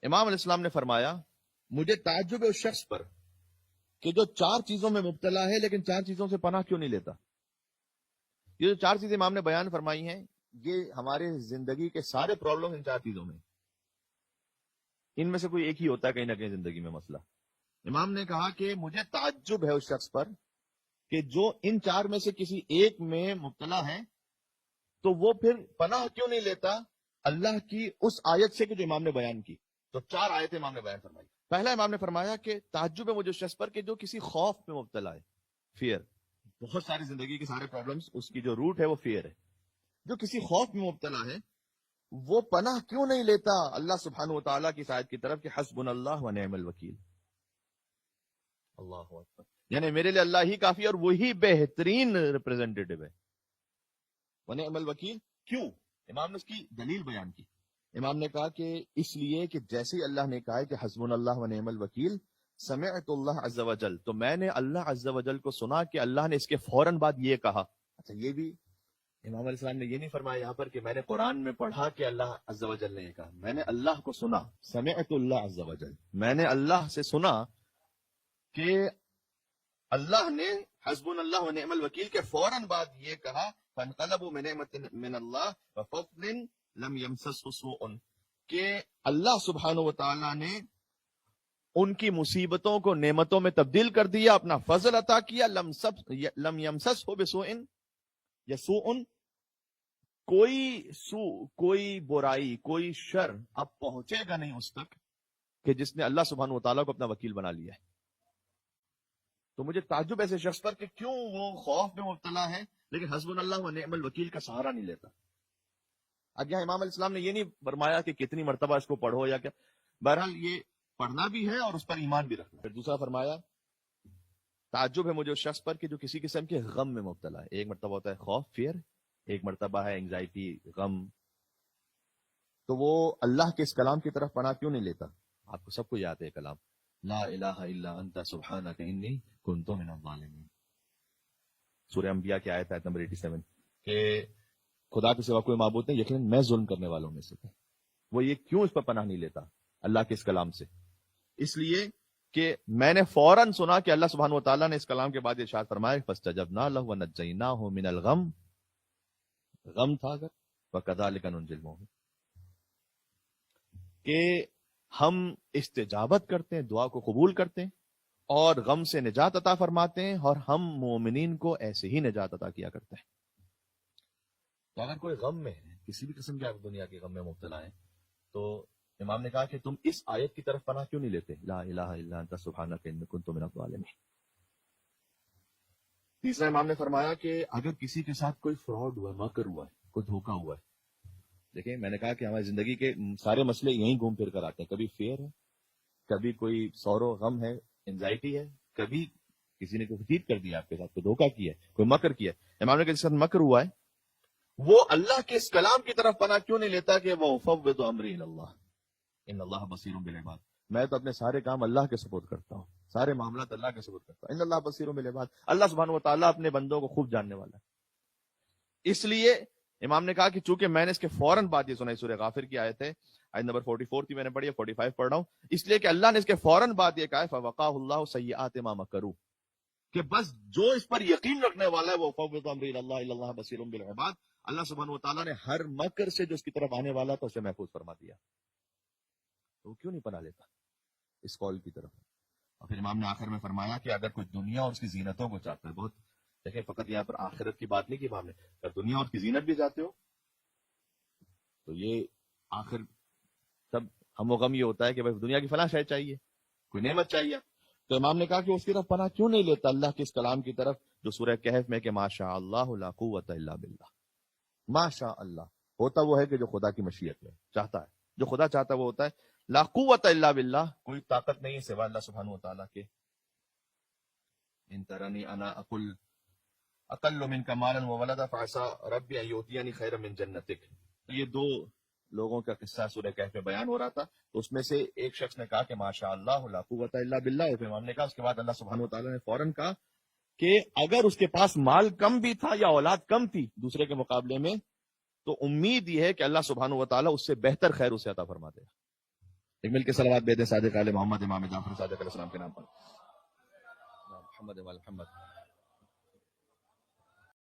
امام علیہ السلام نے فرمایا مجھے تعجب ہے اس شخص پر کہ جو 4 چیزوں میں مبتلا ہے لیکن 4 چیزوں سے پناہ کیوں نہیں لیتا. یہ جو 4 چیزیں امام نے بیان فرمائی ہیں یہ ہمارے زندگی کے سارے پرابلم ان 4 چیزوں میں، ان میں سے کوئی ایک ہی ہوتا ہے کہیں نہ کہیں زندگی میں مسئلہ. امام نے کہا کہ مجھے تعجب ہے اس شخص پر کہ جو ان 4 میں سے کسی ایک میں مبتلا ہے تو وہ پھر پناہ کیوں نہیں لیتا اللہ کی اس آیت سے کہ جو امام نے بیان کی. تو 4 آیتیں امام نے بیان فرمائی. پہلا امام نے فرمایا کہ تعجب ہے مجھے اس شخص پر کہ جو کسی خوف میں مبتلا ہے. فیئر، بہت ساری زندگی کے سارے پرابلمز اس کی جو روٹ ہے وہ فیئر ہے. جو کسی خوف میں مبتلا ہے وہ پناہ کیوں نہیں لیتا اللہ سبحانہ و تعالیٰ کی آیت کی طرف کہ حسبنا اللہ و نعم الوکیل. اللہ اکبر، یعنی میرے لیے اللہ ہی کافی اور وہی بہترین ریپرزینٹیٹو ہے. ونعم الوکیل کیوں؟ امام نے اس کی دلیل بیان کی. امام نے کہا کہ اس لیے کہ جیسے اللہ نے کہا ہے کہ حسبنا اللہ و نعم الوکیل، سمعت اللہ عز و جل، تو میں نے اللہ عز و جل کو سنا کہ اللہ نے اس کے فوراً بعد یہ کہا. اچھا، یہ بھی امام علیہ السلام نے یہ نہیں فرمایا یہاں پر کہ میں نے قرآن میں پڑھا کہ اللہ عز و جل نے یہ کہا، میں نے اللہ کو سنا. سمعت اللہ عز و جل، میں نے اللہ سے سنا کہ اللہ نے حسبنا اللہ و نعم الوکیل کے فوراً بعد یہ کہا فانقلبوا بنعمت من اللہ وفضل لم یمسسہ سوء، کہ اللہ سبحانہ و تعالیٰ نے ان کی مصیبتوں کو نعمتوں میں تبدیل کر دیا، اپنا فضل عطا کیا. لم یمسسہ بسوء یا سوء، کوئی برائی، کوئی شر اب پہنچے گا نہیں اس تک کہ جس نے اللہ سبحانہ و تعالیٰ کو اپنا وکیل بنا لیا ہے. تو مجھے تعجب ایسے شخص پر کہ کیوں وہ خوف میں مبتلا ہے لیکن حسبنا اللہ و نعم الوکیل کا سہارا نہیں لیتا. اب یہاں امام علیہ السلام نے یہ نہیں فرمایا کہ کتنی مرتبہ اس کو پڑھو یا کیا، بہرحال یہ پڑھنا بھی ہے اور اس پر ایمان بھی رکھنا. پھر دوسرا فرمایا تعجب ہے مجھے اس شخص پر کہ جو کسی قسم کے غم میں مبتلا ہے. ایک مرتبہ ہوتا ہے خوف، فیئر، ایک مرتبہ ہے انگزائٹی، غم. تو وہ اللہ کے اس کلام کی طرف پناہ کیوں نہیں لیتا؟ آپ کو سب کو یاد ہے کلام لا الہ الا انت سبحانک انی کنت من الظالمین، سورہ انبیاء کی آیت نمبر 87، کہ خدا کے سوا کوئی معبود نہیں، یقیناً میں ظلم کرنے والوں میں سے تھا. وہ یہ کیوں اس پر پناہ نہیں لیتا اللہ کے اس کلام سے؟ اس لیے کہ میں نے فوراً سنا کہ اللہ سبحانہ و تعالیٰ نے اس کلام کے بعد ارشاد فرمایا فاستجبنا لہ ونجیناہ من الغم، غم تھا اگر، وکذالک ننجی المؤمنین، کہ ہم استجابت کرتے ہیں، دعا کو قبول کرتے ہیں اور غم سے نجات عطا فرماتے ہیں، اور ہم مومنین کو ایسے ہی نجات عطا کیا کرتے ہیں. تو اگر کوئی غم میں ہے، کسی بھی قسم کے دنیا کے غم میں مبتلا ہے، تو امام نے کہا کہ تم اس آیت کی طرف پناہ کیوں نہیں لیتے لا الہ الا انت سبحانک انی کنت من الظالمین. تیسرا امام نے فرمایا کہ اگر کسی کے ساتھ کوئی فراڈ ہوا ہے، مکر ہوا ہے، کوئی دھوکہ ہوا ہے. دیکھیں میں نے کہا کہ ہماری زندگی کے سارے مسئلے یہیں گھوم پھر کر آتے ہیں. کبھی فیئر ہے، کبھی کوئی سورو غم ہے، انزائٹی ہے، کبھی کسی نے کوئی چیٹ کر دیا آپ کے ساتھ، کوئی دھوکہ کیا ہے، کوئی مکر کیا ہے. امام نے کہا جس کے ساتھ مکر ہوا ہے وہ اللہ کے اس کلام کی طرف پناہ کیوں نہیں لیتا کہ وہ فوض امری الی اللہ ان اللہ بصیر بالعباد، میں تو اپنے سارے کام اللہ کے سپورٹ کرتا ہوں، سارے معاملات اللہ کے سپورٹ کرتا ہوں. ان اللہ بصیر بالعباد، اللہ سبحانہ و تعالیٰ اپنے بندوں کو خوب جاننے والا ہے. اس لیے امام نے کہا کہ چونکہ میں نے اس کے فوراً بعد یہ سنا، سورہ غافر کی آیت ہے، آیت نمبر 44 تھی، میں نے پڑھی ہے، 45 پڑھ رہا ہوں، اس لیے کہ اللہ نے اس کے فوراً بعد یہ کہا ہے فوقاہ اللہ سیئات ما مکروا، کہ بس جو اس پر یقین رکھنے والا ہے وہ فوض امری الی اللہ ان اللہ بصیر بالعباد، اللہ سبحانہ و تعالیٰ نے ہر مکر سے جو اس کی طرف آنے والا تھا اسے محفوظ فرما دیا. تو وہ کیوں نہیں پناہ لیتا اس قول کی طرف؟ اور پھر امام نے آخر میں فرمایا کہ اگر کوئی دنیا اور اس کی زینتوں کو چاہتا ہے، بہت دیکھیں فقط یہاں پر آخرت کی بات نہیں کی امام نے، اگر دنیا اور اس کی زینت بھی چاہتے ہو تو یہ آخر سب ہم و غم یہ ہوتا ہے کہ بھائی دنیا کی فلاں شے چاہیے، کوئی نعمت چاہیے. تو امام نے کہا کہ اس کی طرف پناہ کیوں نہیں لیتا اللہ کے اس کلام کی طرف جو سورہ کہف میں کہ ما شاء اللہ لا قوت الا باللہ. ما شاء اللہ ہوتا وہ ہے کہ جو خدا کی مشیت میں چاہتا ہے، جو خدا چاہتا ہے وہ ہوتا ہے. لا قوت الا باللہ، کوئی طاقت نہیں ہے سوا اللہ سبحانہ و تعالیٰ کے. ان ترنی انا اقل منک مالا وولدا فعسى ربی ان یؤتینی خیرا من جنتک. یہ 2 لوگوں کا قصہ سورہ کہف میں بیان ہو رہا تھا، تو اس میں سے ایک شخص نے کہا کہ ما شاء اللہ لا قوت الا باللہ. امام نے کہا اس کے بعد اللہ سبحانہ و تعالیٰ نے فوراً کہا کہ اگر اس کے پاس مال کم بھی تھا یا اولاد کم تھی دوسرے کے مقابلے میں، تو امید یہ ہے کہ اللہ سبحانہ و تعالیٰ اس سے بہتر خیر اسے عطا فرما دے. ایک مل کے صلوات بھیج دیں صادق آل محمد امام جعفر صادق علیہ السلام کے نام پر. محمد وآل محمد.